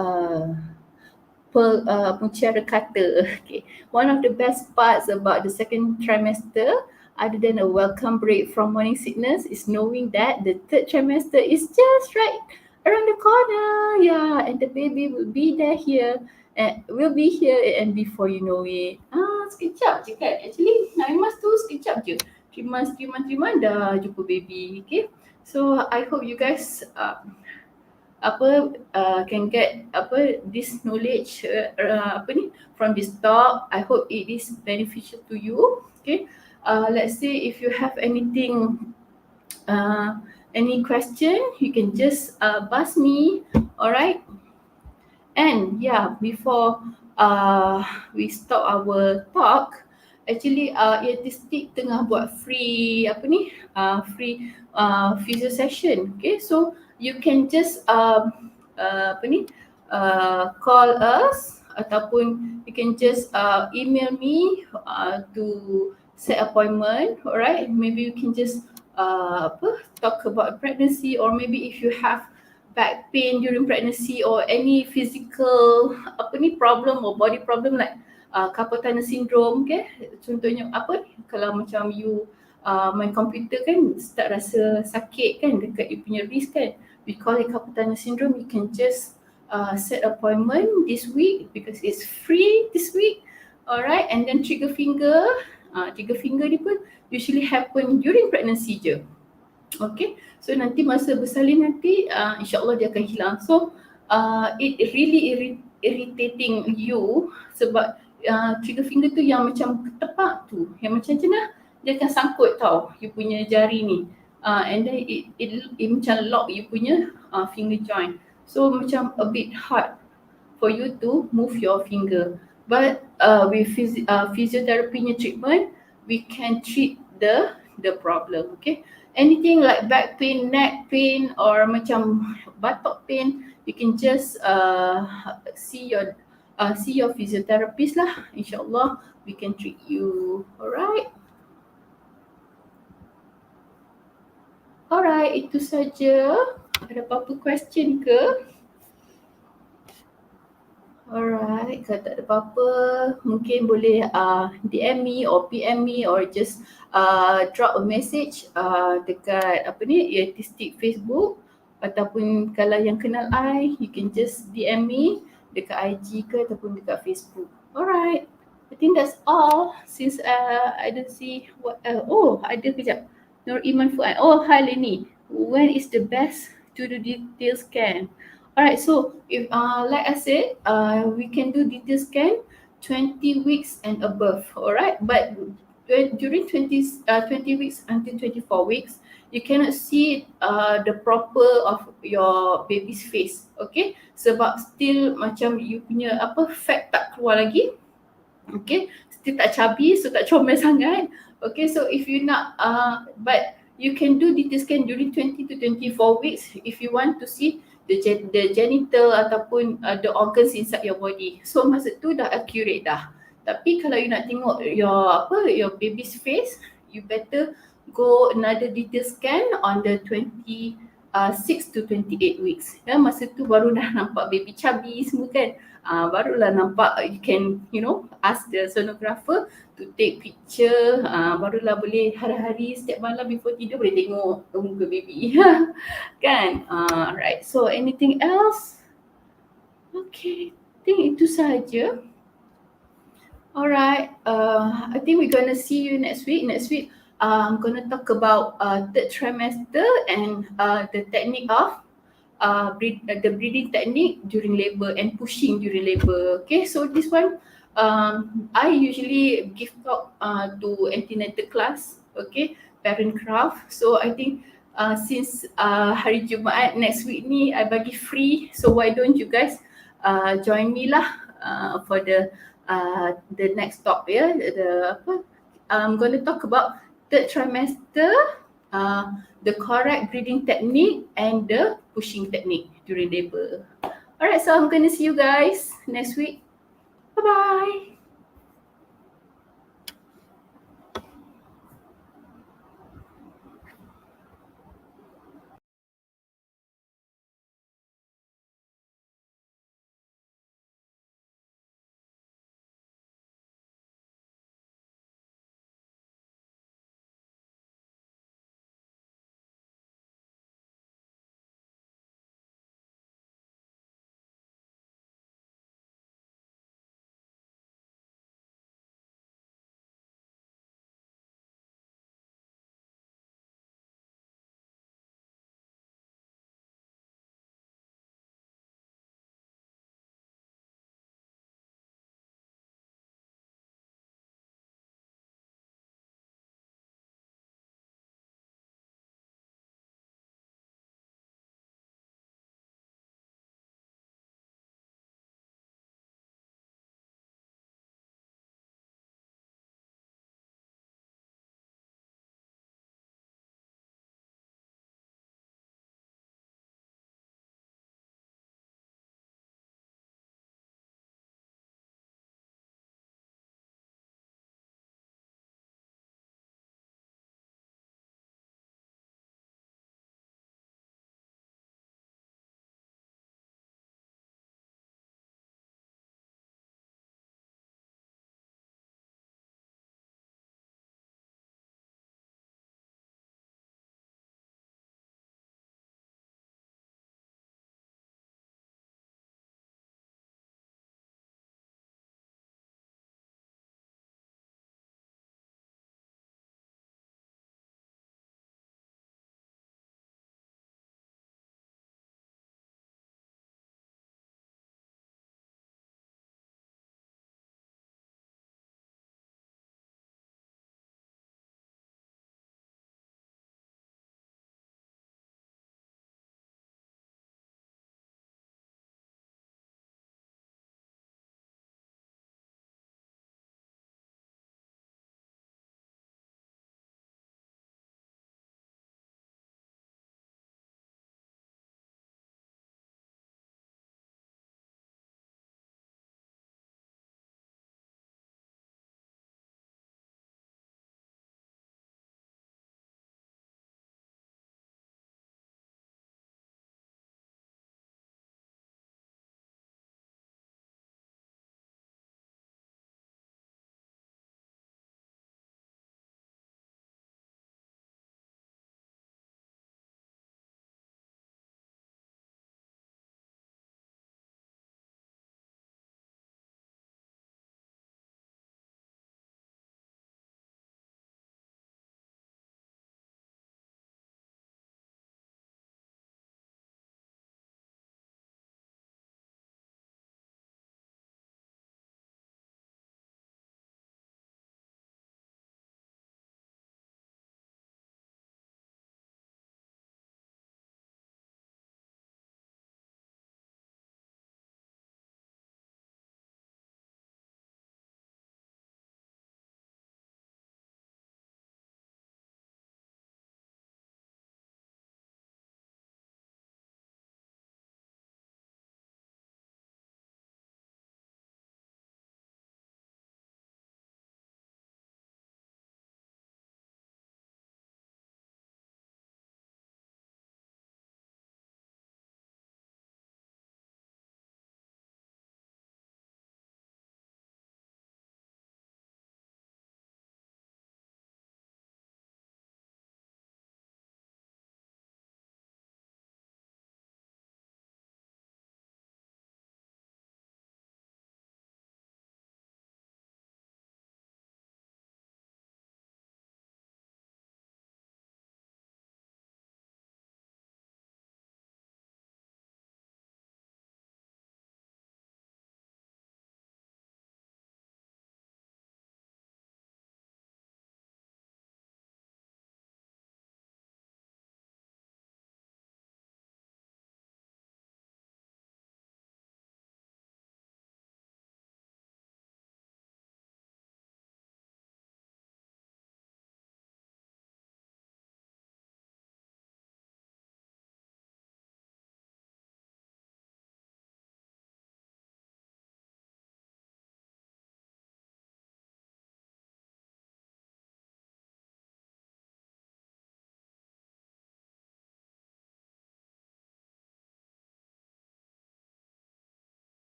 mutiara kata. Okay, one of the best parts about the second trimester, other than a welcome break from morning sickness, is knowing that the third trimester is just right around the corner. Yeah, and the baby will be here and before you know it. Sekejap je kan. Actually 9 months tu sekejap je. 3 months dah jumpa baby. Okay, so I hope you guys can get this knowledge from this talk. I hope it is beneficial to you. Okay, let's say if you have anything, any question, you can just buzz me. Alright, and yeah, before we stop our talk, actually Eartistic tengah buat free physio session. Okay, so you can just call us ataupun you can just email me to set appointment. Alright, maybe you can just talk about pregnancy, or maybe if you have back pain during pregnancy or any physical problem or body problem like carpal tunnel syndrome. Okay, contohnya kalau macam you main komputer kan start rasa sakit kan dekat you punya wrist kan, we call it carpal tunnel syndrome. You can just set appointment this week because it's free this week. Alright, and then trigger finger ni pun usually happen during pregnancy je. Okay, so nanti masa bersalin nanti insyaAllah dia akan hilang. So it really irritating you sebab trigger finger tu yang macam tepak tu, yang macam nah, dia akan sangkut tau you punya jari ni. And then it macam lock you punya finger joint. So macam a bit hard for you to move your finger. But with physiotherapy treatment, we can treat the problem. Okay. Anything like back pain, neck pain, or macam buttock pain, you can just see your physiotherapist lah. InsyaAllah we can treat you. Alright. Alright, itu saja. Ada apa-apa question ke? Alright, kalau tak ada apa-apa, mungkin boleh DM me or PM me or just drop a message dekat apa ni, Autistic Facebook, ataupun kalau yang kenal I, you can just DM me dekat IG ke ataupun dekat Facebook. Alright, I think that's all since I don't see what oh, ada kejap. Nur Iman Fuad. Oh, hi Lenny. When is the best to do detail scan? Alright, so if like I said, we can do detail scan 20 weeks and above. Alright, but during 20 weeks until 24 weeks, you cannot see the proper of your baby's face. Okay, sebab still macam you punya apa fat tak keluar lagi. Okay, still tak chubby, so tak comel sangat. Okay, so if you nak but you can do detail scan during 20 to 24 weeks if you want to see the genital ataupun the organs inside your body. So masa tu dah accurate dah. Tapi kalau you nak tengok your baby's face, you better go another detail scan on the 26 to 28 weeks. Ya, masa tu baru dah nampak baby chubby semua kan. Barulah nampak you can ask the sonographer to take picture, barulah boleh hari-hari setiap malam before tidur boleh tengok muka baby. Kan? Right. So anything else? Okay, I think itu sahaja. Alright, I think we're gonna see you next week. Next week, I'm gonna talk about third trimester and the technique of the breathing technique during labor and pushing during labor. Okay, so this one I usually give talk to antenatal class, okay, parent craft. So I think since hari Jumaat next week ni I bagi free, so why don't you guys join me lah for the next talk, ya. I'm going to talk about third trimester, the correct breathing technique and the pushing technique during labor. Alright, so I'm going to see you guys next week. Bye-bye.